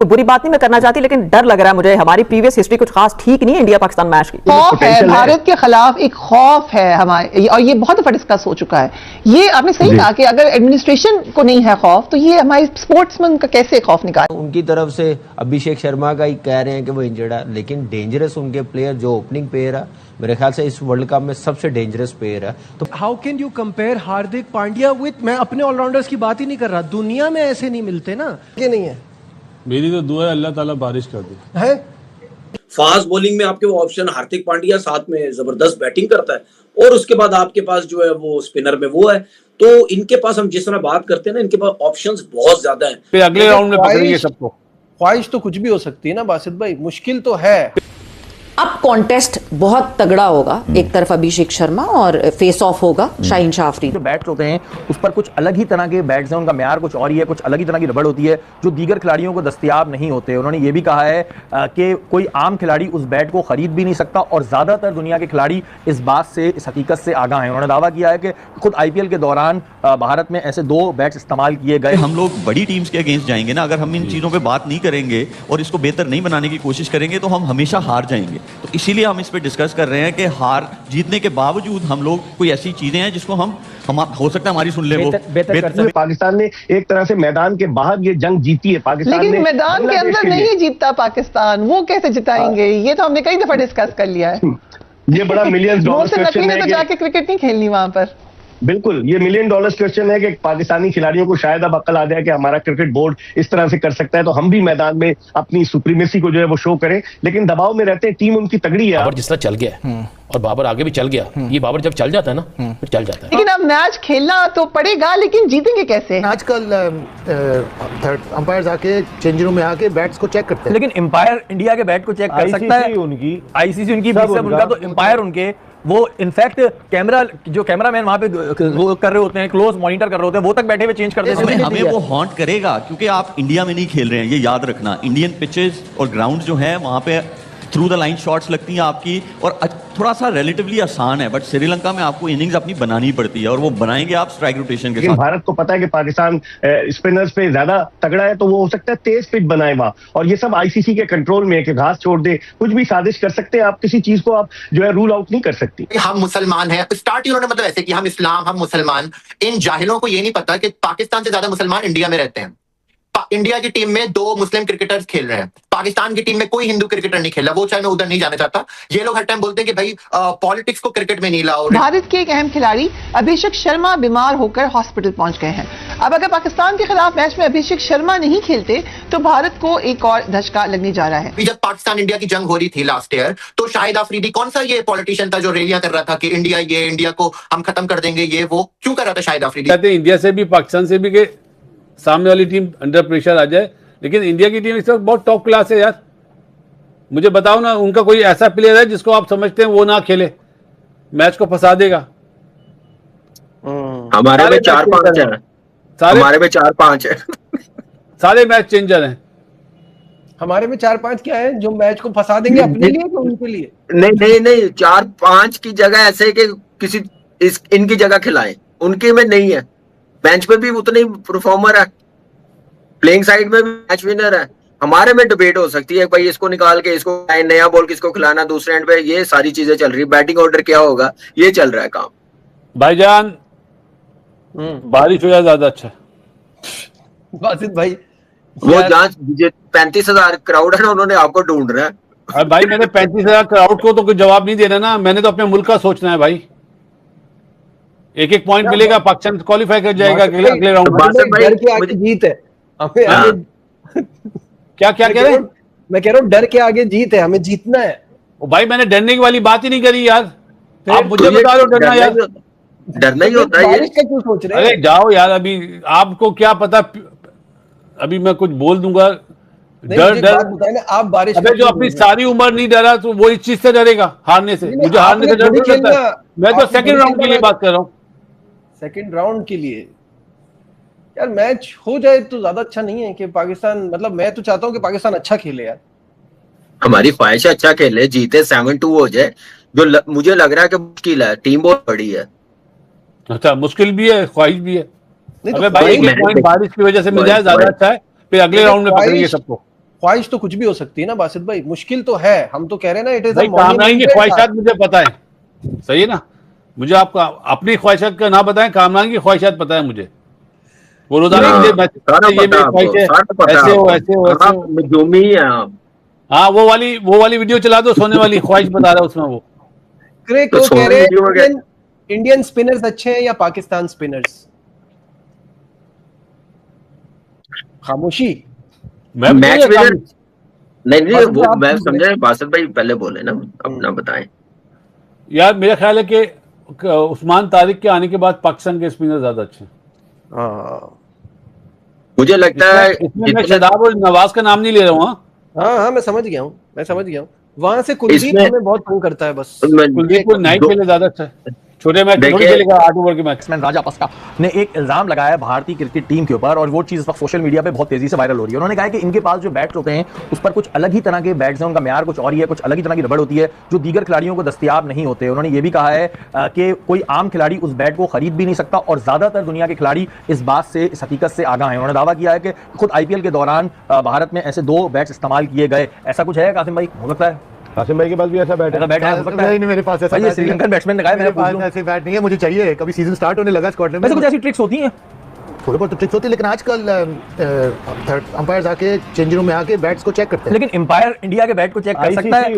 तो बुरी बात नहीं मैं करना चाहती, लेकिन डर लग रहा है मुझे। हमारी प्रीवियस हिस्ट्री कुछ खास ठीक नहीं है इंडिया पाकिस्तान मैच की। खौफ है भारत के खिलाफ, एक खौफ है हमारे, और ये बहुत दफा डिस्कस हो चुका है। ये आपने सही कहा कि अगर एडमिनिस्ट्रेशन को नहीं है खौफ, तो ये हमारे स्पोर्ट्समैन का कैसे खौफ निकाले। उनकी तरफ से अभिषेक शर्मा का ही कह रहे हैं कि वो इंजर्ड है, लेकिन डेंजरस उनके प्लेयर जो ओपनिंग प्लेयर है मेरे ख्याल से इस वर्ल्ड कप में सबसे डेंजरस प्लेयर है। तो how can you compare Hardik Pandya with, मैं अपने ऑलराउंडर्स की बात ही नहीं कर रहा, दुनिया में ऐसे नहीं मिलते ना, ये नहीं है। मेरी तो दुआ है अल्लाह ताला बारिश कर दे। है फास्ट बॉलिंग में आपके वो ऑप्शन हार्दिक पांड्या साथ में जबरदस्त बैटिंग करता है, और उसके बाद आपके पास जो है वो स्पिनर में वो है। तो इनके पास हम जिस तरह बात करते हैं ना, इनके पास ऑप्शंस बहुत ज्यादा हैं। फिर अगले राउंड में पकड़ेंगे सबको। ख्वाहिश तो कुछ भी हो सकती है ना बासित भाई, मुश्किल तो है। अब कॉन्टेस्ट बहुत तगड़ा होगा, एक तरफ अभिषेक शर्मा और फेस ऑफ होगा शाहीन शाह अफरीदी। जो बैट्स होते हैं उस पर कुछ अलग ही तरह के बैट्स हैं, उनका म्यार कुछ और ही है, कुछ अलग ही तरह की रबड़ होती है जो दीगर खिलाड़ियों को दस्तयाब नहीं होते। उन्होंने ये भी कहा है कि कोई आम खिलाड़ी उस बैट को खरीद भी नहीं सकता, और ज्यादातर दुनिया के खिलाड़ी इस बात से, इस हकीकत से आगाह हैं। उन्होंने दावा किया है कि खुद IPL के दौरान भारत में ऐसे 2 बैट्स इस्तेमाल किए गए। हम लोग बड़ी टीम्स के अगेंस्ट जाएंगे ना, अगर हम इन चीज़ों पे बात नहीं करेंगे और इसको बेहतर नहीं बनाने की कोशिश करेंगे तो हम हमेशा हार जाएंगे। तो इसीलिए हम इस पे डिस्कस कर रहे हैं कि हार जीतने के बावजूद हम लोग कोई ऐसी चीजें हैं जिसको हम हो सकता है हमारी सुन ले, वो बेहतर पाकिस्तान ने एक तरह से मैदान के बाहर ये जंग जीती है। पाकिस्तान लेकिन ने मैदान के अंदर नहीं जीतता पाकिस्तान, वो कैसे जिताएंगे? ये तो हमने कई दफा डिस्कस कर लिया है। ये बड़ा $मिलियंस क्वेश्चन है तो जाके क्रिकेट नहीं खेलनी वहां पर। बिल्कुल, ये $मिलियन क्वेश्चन है कि पाकिस्तानी खिलाड़ियों को शायद अब अक्ल आ जाए कि हमारा क्रिकेट बोर्ड इस तरह से कर सकता है, तो हम भी मैदान में अपनी सुप्रीमेसी को जो है वो शो करें, लेकिन दबाव में रहते हैं। टीम उनकी तगड़ी है। बाबर जिस तरह चल गया और बाबर आगे भी चल गया, ये बाबर जब चल जाता है ना फिर चल जाता है। लेकिन अब मैच खेलना तो पड़ेगा, लेकिन जीतेंगे कैसे? आजकल अंपायर आके चेंज रूम में आके बैट्स को चेक करते हैं, लेकिन एम्पायर इंडिया के बैट को चेक कर सकता है, उनकी ICC उनकी उनका तो एम्पायर उनके वो इनफैक्ट जो कैमरामैन वहां पे वो कर रहे होते हैं, क्लोज मॉनिटर कर रहे होते हैं, वो तक बैठे हुए चेंज कर देते हैं। हमें वो हॉन्ट करेगा क्योंकि आप इंडिया में नहीं खेल रहे हैं, ये याद रखना। इंडियन पिचेस और ग्राउंड जो है वहां पे थ्रू द लाइन शॉट्स लगती हैं आपकी, और थोड़ा सा रिलेटिवली आसान है, बट श्रीलंका में आपको इनिंग्स अपनी बनानी पड़ती है, और वो बनाएंगे आप स्ट्राइक रोटेशन के साथ। भारत को पता है कि पाकिस्तान स्पिनर्स पे ज्यादा तगड़ा है, तो वो हो सकता है तेज पिच बनाए वहां, और ये सब ICC के कंट्रोल में है कि घास छोड़ दे, कुछ भी साजिश कर सकते हैं। आप किसी चीज को आप जो है रूल आउट नहीं कर सकती। हम मुसलमान हैं, स्टार्ट ही उन्होंने मतलब ऐसे कि हम इस्लाम, हम मुसलमान। इन जाहिलों को ये नहीं पता कि पाकिस्तान से ज्यादा मुसलमान इंडिया में रहते हैं। इंडिया की टीम में 2 मुस्लिम क्रिकेटर्स खेल रहे हैं, पाकिस्तान की टीम में कोई हिंदू क्रिकेटर नहीं खेल रहा। वो चाहे मैं उधर नहीं जाना चाहता, ये लोग हर टाइम बोलते हैं कि भाई पॉलिटिक्स को क्रिकेट में नहीं लाओ। भारत के एक अहम खिलाड़ी अभिषेक शर्मा बीमार होकर हॉस्पिटल पहुंच गए हैं। अब अगर पाकिस्तान के खिलाफ मैच में अभिषेक शर्मा नहीं खेलते तो भारत को एक और धचका लगने जा रहा है। जब पाकिस्तान इंडिया की जंग हो रही थी लास्ट ईयर, तो शाहिद अफरीदी कौन सा ये पॉलिटिशियन था जो रैलियां कर रहा था कि इंडिया को हम खत्म कर देंगे, ये वो क्यों कर रहा था शाहिद अफरीदी? कहते हैं इंडिया से भी पाकिस्तान से भी के सामने वाली टीम अंडर प्रेशर आ जाए, लेकिन इंडिया की टीम इस वक्त बहुत टॉप क्लास है यार। मुझे बताओ ना, उनका कोई ऐसा प्लेयर है जिसको आप समझते हैं वो ना खेले, मैच को फंसा देगा? हमारे में 4-5 है, हमारे में 4-5 है। सारे मैच चेंजर हैं हमारे में। 4-5 क्या है जो मैच को फंसा देंगे अपने लिए तो उनके लिए? नहीं 4-5 की जगह ऐसे कि किसी इनकी जगह खिलाएं, उनके में नहीं है। बेंच पे भी उतने ही परफॉर्मर है, प्लेइंग साइड में भी मैच विनर है। हमारे में डिबेट हो सकती है भाई इसको निकाल के इसको नया बॉल किसको खिलाना दूसरे एंड पे, ये सारी चीजें चल रही। बैटिंग ऑर्डर क्या होगा ये चल रहा है काम। भाईजान बारिश हो जाए ज्यादा अच्छा। बासित भाई वो जहाँ 35,000 क्राउड है ना, उन्होंने आपको ढूंढ रहा है। भाई मैंने 35,000 क्राउड को तो कोई जवाब नहीं देना ना, मैंने तो अपने मुल्क का सोचना है भाई। एक पॉइंट मिलेगा, पाकिस्तान क्वालिफाई कर जाएगा अगले राउंड में। डर के आगे जीत है हमें। क्या कह रहे हैं? मैं कह रहा हूँ डर के आगे जीत है, हमें जीतना है। भाई मैंने डरने की वाली बात ही नहीं करी यार, आप मुझे बता दो डरना यार। डरना ही होता है ये। क्यों सोच रहे हैं? अरे जाओ यार, अभी आपको क्या पता, अभी मैं कुछ बोल दूंगा। डर आप बारिश अबे जो अपनी सारी उम्र नहीं डरा तो वो इस चीज से डरेगा, हारने से। मुझे हारने से डर नहीं लगता, मैं तो सेकंड राउंड के लिए बात कर रहा हूँ। सेकंड राउंड के लिए यार मैच हो जाए तो ज्यादा अच्छा नहीं है कि पाकिस्तान, मतलब मैं तो चाहता हूँ कि पाकिस्तान अच्छा खेले यार। हमारी ख्वाहिश है अच्छा खेले, जीते 7-2 हो जाए, जो मुझे लग रहा है कि मुश्किल है। टीम बहुत बड़ी है। अच्छा, मुश्किल भी है, ख्वाहिश भी है। नहीं अबे भाई एक पॉइंट बारिश की वजह से मिल जाए ज्यादा अच्छा है, फिर अगले राउंड में पकड़ेंगे सबको। ख्वाहिश तो कुछ भी हो सकती है ना बासित भाई, मुश्किल तो है, हम तो कह रहे हैं ना, इट इज कामरान की ख्वाहिशात मुझे पता है, सही है ना, मुझे आपका अपनी ख्वाहिशात का ना बताएं, कामरान की ख्वाहिशात पता है मुझे, वो रोजाना ये मेरी ख्वाहिश है, ऐसे हो ऐसे हो ऐसे हो, जो भी है आप। हाँ वो वाली वीडियो चला दो, सोने वाली ख्वाहिश बता रहा है उसमें वो। क्रिक तो कह रहे वीडियो हैं इंडियन स्पिनर्स अच्छे हैं या पाकिस्तान स्पिनर्स? खामोशी। मैच विनर नहीं वो आप मैं समझा, बासित भाई पहले बोले ना, अपना बताएं। यार मेरा ख्याल है कि उस्मान तारिक के आने के बाद पाकिस्तान के स्पिनर ज्यादा अच्छे हैं। मुझे लगता है इसमें मैं शादाब और नवाज का नाम नहीं ले रहा हूँ। हाँ मैं समझ गया हूँ, वहां से कुलदीप हमें बहुत तंग करता है, बस कुलदीप को नाइट के लिए ज्यादा अच्छा है, छोटे मैच थोड़ी खेलेगा, 8 ओवर के मैच। राजा पस्का ने एक इल्जाम लगाया है भारतीय क्रिकेट टीम के ऊपर, और वो चीज सोशल मीडिया पे बहुत तेजी से वायरल हो रही है। उन्होंने कहा है कि इनके पास जो बैट्स होते हैं उस पर कुछ अलग ही तरह के बैट्स हैं, उनका म्यार कुछ और ही है, कुछ अलग ही तरह की रबड़ होती है जो दीगर खिलाड़ियों को दस्तयाब नहीं होते। उन्होंने ये भी कहा है कि कोई आम खिलाड़ी उस बैट को खरीद भी नहीं सकता, और ज्यादातर दुनिया के खिलाड़ी इस बात से, इस हकीकत से आगाह हैं। उन्होंने दावा किया है कि खुद IPL के दौरान भारत में ऐसे 2 बैट्स इस्तेमाल किए गए। ऐसा कुछ है कासिम भाई, हो सकता है कासिम भाई के पास भी ऐसा बैट है? नहीं, मेरे पास ऐसा श्रीलंकन बैट्समैन ने कहा, मेरे पास ऐसे बैट नहीं है, मुझे चाहिए। कभी सीजन स्टार्ट होने लगा स्कॉटलैंड में, वैसे कुछ ऐसी ट्रिक्स होती हैं, थोड़ी बहुत ट्रिक्स होती है, लेकिन आजकल अंपायर्स आके चेंजिंग रूम में आके बैट्स को चेक करते हैं। लेकिन अंपायर इंडिया के बैट को चेक कर सकता है,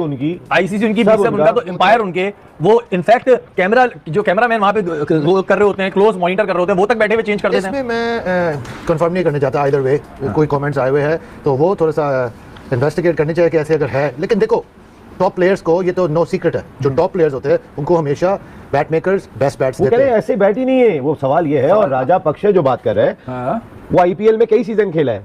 आईसीसी उनकी उनका तो अंपायर उनके, वो इनफैक्ट कैमरामैन वहां पे वो कर रहे होते हैं, क्लोज मॉनिटर कर रहे होते हैं, वो तक बैठे हुए चेंज कर देते हैं। इसमें मैं कंफर्म नहीं करना चाहता आइदर वे, कोई कमेंट्स आए हुए हैं तो वो थोड़ा सा इन्वेस्टिगेट करनी चाहिए कि ऐसे अगर है। लेकिन देखो, टॉप प्लेयर्स को ये तो नो सीक्रेट है, जो टॉप प्लेयर्स होते हैं उनको हमेशा बैट मेकर्स बेस्ट बैट्स देते हैं। ऐसे बैट ही नहीं है, वो सवाल ये है। और राजा पक्षे जो बात कर रहे हैं, वो IPL में कई सीजन खेला है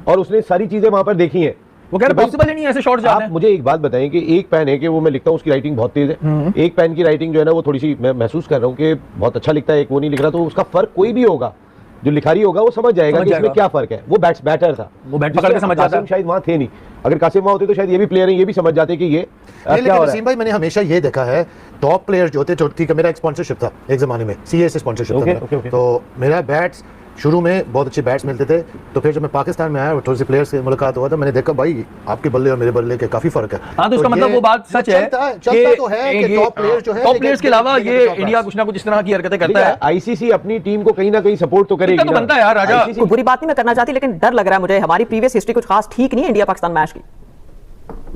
और उसने सारी चीजें वहां पर देखी है। वो कह रहे पॉसिबल ही नहीं है ऐसे शॉट जाते हैं। आप मुझे एक बात बताएं कि एक पेन है कि वो मैं लिखता हूँ, उसकी राइटिंग बहुत तेज है, एक पेन की राइटिंग जो है ना वो थोड़ी सी मैं महसूस कर रहा हूँ कि बहुत अच्छा लिखता है, एक वो नहीं लिख रहा, तो उसका फर्क कोई भी होगा, जो लिखारी होगा वो समझ जाएगा कि इसमें क्या फर्क है। वो बैटर था, वो बैट पकड़ के समझ जाता है। शायद वहां थे नहीं, अगर कासिम वहां होते तो शायद ये भी प्लेयर हैं, ये भी समझ जाते कि ये क्या हो रहा है। भाई मैंने हमेशा ये देखा है, टॉप प्लेयर्स जो होते, ठीक है, मेरा एक स्पॉन्सरशिप था एक जमाने में, CA से स्पॉन्सरशिप था, तो मेरा बैट्स शुरू में बहुत अच्छे बैट्स मिलते थे। तो फिर जब मैं पाकिस्तान में आया और थोड़े से प्लेयर्स से मुलाकात हुआ, तो मैंने देखा भाई आपके बल्ले और मेरे बल्ले के काफी फर्क है। हाँ, तो इसका मतलब वो बात सच है, चलता तो है कि टॉप प्लेयर्स जो है, टॉप प्लेयर्स के अलावा ये इंडिया कुछ ना कुछ इस तरह की हरकतें करता है। ICC अपनी टीम को कहीं ना कहीं सपोर्ट तो करेगी, तो बनता है यार राजा। कोई बुरी बात नहीं मैं करना चाहती, लेकिन डर लग रहा है मुझे, हमारी प्रीवियस हिस्ट्री कुछ खास ठीक नहीं है इंडिया पाकिस्तान मैच की।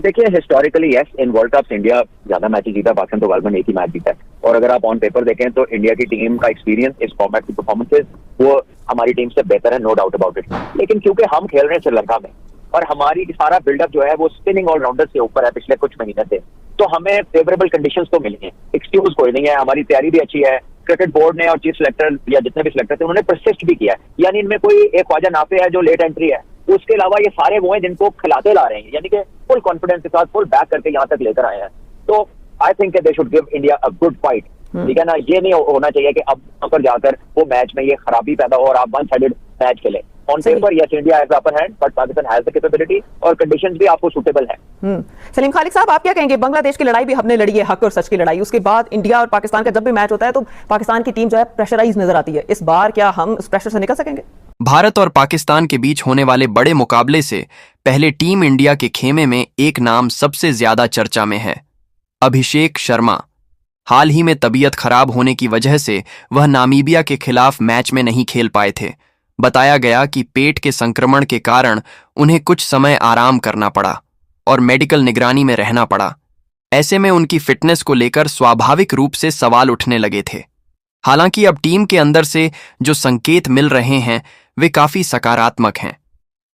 देखिए, historically yes, in world cups India ज्यादा मैचेस जीता, पाकिस्तान तो गालबन एक ही मैच जीता है। और अगर आप ऑन पेपर देखें तो इंडिया की टीम का एक्सपीरियंस, इस फॉर्मेट की परफॉर्मेंसेस, वो हमारी टीम से बेहतर है, नो डाउट अबाउट इट। लेकिन क्योंकि हम खेल रहे हैं श्रीलंका में और हमारी सारा बिल्डअप जो है वो स्पिनिंग ऑलराउंडर्स के ऊपर है पिछले कुछ महीने से, तो हमें फेवरेबल कंडीशंस तो मिली हैं, एक्सक्यूज कोई नहीं है, हमारी तैयारी भी अच्छी है। क्रिकेट बोर्ड ने और चीफ सिलेक्टर या जितने भी सिलेक्टर थे उन्होंने परसिस्ट भी किया है, यानी इनमें कोई एक ख्वाजा नाफे है जो लेट एंट्री है, उसके अलावा ये सारे वो हैं जिनको खिलाते ला रहे हैं, यानी कि फुल कॉन्फिडेंस के साथ फुल बैक करके यहाँ तक लेकर आए हैं। तो I think they should give India a good fight, ठीक है ना। ये नहीं होना चाहिए कि अब वहां पर जाकर वो मैच में ये खराबी पैदा हो और आप वन साइडेड मैच खेले। On paper yes India has upper hand, but Pakistan has the capability और कंडीशंस भी आपको सूटेबल है। सलीम खालिक साहब, आप क्या कहेंगे? बांग्लादेश की लड़ाई भी हमने लड़ी है, हक और सच की लड़ाई, उसके बाद इंडिया और पाकिस्तान का जब भी मैच होता है तो पाकिस्तान की टीम जो है प्रेशराइज नजर आती है। इस बार क्या हम उस प्रेशर से निकल सकेंगे? भारत और पाकिस्तान के बीच होने वाले बड़े मुकाबले से पहले टीम इंडिया के खेमे में एक नाम सबसे ज्यादा चर्चा में है, अभिषेक शर्मा। हाल ही में तबीयत खराब होने की वजह से वह नामीबिया के खिलाफ मैच में नहीं खेल पाए थे। बताया गया कि पेट के संक्रमण के कारण उन्हें कुछ समय आराम करना पड़ा और मेडिकल निगरानी में रहना पड़ा। ऐसे में उनकी फिटनेस को लेकर स्वाभाविक रूप से सवाल उठने लगे थे। हालांकि अब टीम के अंदर से जो संकेत मिल रहे हैं वे काफी सकारात्मक हैं।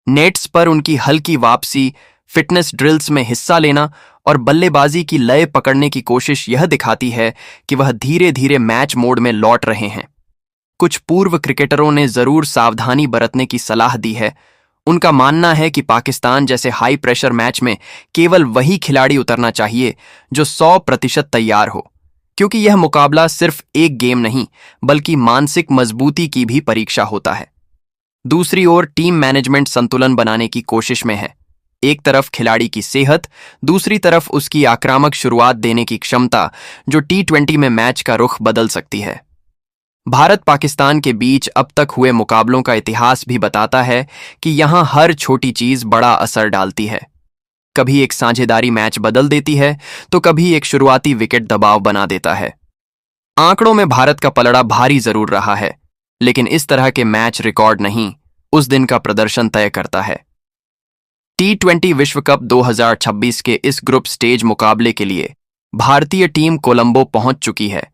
नेट्स पर उनकी हल्की वापसी, फिटनेस ड्रिल्स में हिस्सा लेना और बल्लेबाजी की लय पकड़ने की कोशिश यह दिखाती है कि वह धीरे धीरे मैच मोड में लौट रहे हैं। कुछ पूर्व क्रिकेटरों ने जरूर सावधानी बरतने की सलाह दी है। उनका मानना है कि पाकिस्तान जैसे हाई प्रेशर मैच में केवल वही खिलाड़ी उतरना चाहिए जो 100% तैयार हो, क्योंकि यह मुकाबला सिर्फ एक गेम नहीं बल्कि मानसिक मजबूती की भी परीक्षा होता है। दूसरी ओर टीम मैनेजमेंट संतुलन बनाने की कोशिश में है। एक तरफ खिलाड़ी की सेहत, दूसरी तरफ उसकी आक्रामक शुरुआत देने की क्षमता, जो T20 में मैच का रुख बदल सकती है। भारत पाकिस्तान के बीच अब तक हुए मुकाबलों का इतिहास भी बताता है कि यहां हर छोटी चीज बड़ा असर डालती है। कभी एक साझेदारी मैच बदल देती है तो कभी एक शुरुआती विकेट दबाव बना देता है। आंकड़ों में भारत का पलड़ा भारी जरूर रहा है, लेकिन इस तरह के मैच रिकॉर्ड नहीं, उस दिन का प्रदर्शन तय करता है। T20 विश्व कप 2026 के इस ग्रुप स्टेज मुकाबले के लिए भारतीय टीम कोलंबो पहुंच चुकी है।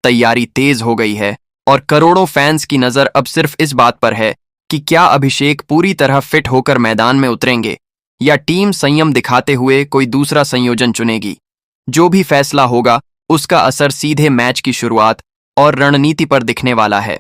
तैयारी तेज हो गई है और करोड़ों फैंस की नजर अब सिर्फ इस बात पर है कि क्या अभिषेक पूरी तरह फिट होकर मैदान में उतरेंगे या टीम संयम दिखाते हुए कोई दूसरा संयोजन चुनेगी। जो भी फैसला होगा उसका असर सीधे मैच की शुरुआत और रणनीति पर दिखने वाला है।